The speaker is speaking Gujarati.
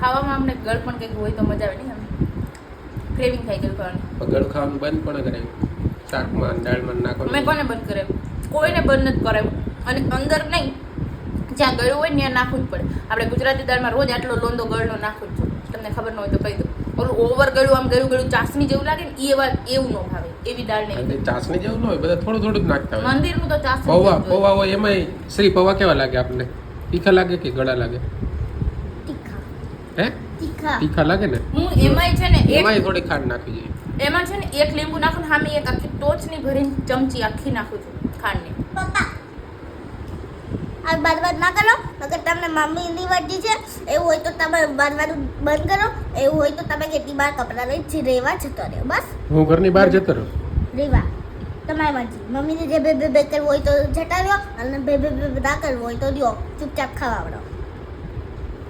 ખાવામાં અમને ગળ પણ કંઈક હોય તો મજા આવે નહીં આમ ક્રેવિંગ થઈ ગયું ખાવાનું ગળ ખાવાનું બંધ પણ કરે શાકમાં દાળમાં નાખવાનું મેં કોને બંધ કરે કોઈને બંધ નથી કરે અને અંદર નહીં જ્યાં ગળું હોય ને ત્યાં નાખવું જ પડે આપણે ગુજરાતી દાળમાં રોજ આટલો લોંદો ગળનો નાખવું જ છે તમને ખબર ન હોય તો કહી દો ઓલું ઓવર ગળું આમ ગળું ગળું ચાસણી જેવું લાગે ને એવું ન ભાવે એવી દાળ નહીં ચાસણી જેવું ન હોય બધા થોડું થોડું જ નાખતા હોય મંદિરનું તો ચાસણી પૌવા હોય એમાંય શ્રી પૌવા કેવા લાગે આપણને તીખા લાગે કે ગળા લાગે હે તીખા લાગે ને હું એમાંય છે ને એમાંય થોડી ખાંડ નાખી જોઈએ એમાં છે ને એક લીંબુ નાખું ને સામે એક આખી ટોચની ભરીને ચમચી આખી નાખું છું ખાંડની પપ્પા આ બરબાદ ના કરો અગર તમને મમ્મીની વર્જી છે એવું હોય તો તમે બરબાદનું બંધ કરો એવું હોય તો તમે કેટલી બાર કપડાં લઈ રેવા જતો રહ્યો બસ હું ઘરની બહાર જતો રહું રેવા તમારી મરજી મમ્મીને જે બે કરવું હોય તો જતા રહ્યો અને બે ના કરવું હોય તો રહ્યો ચૂપચાપ ખાવા આવડો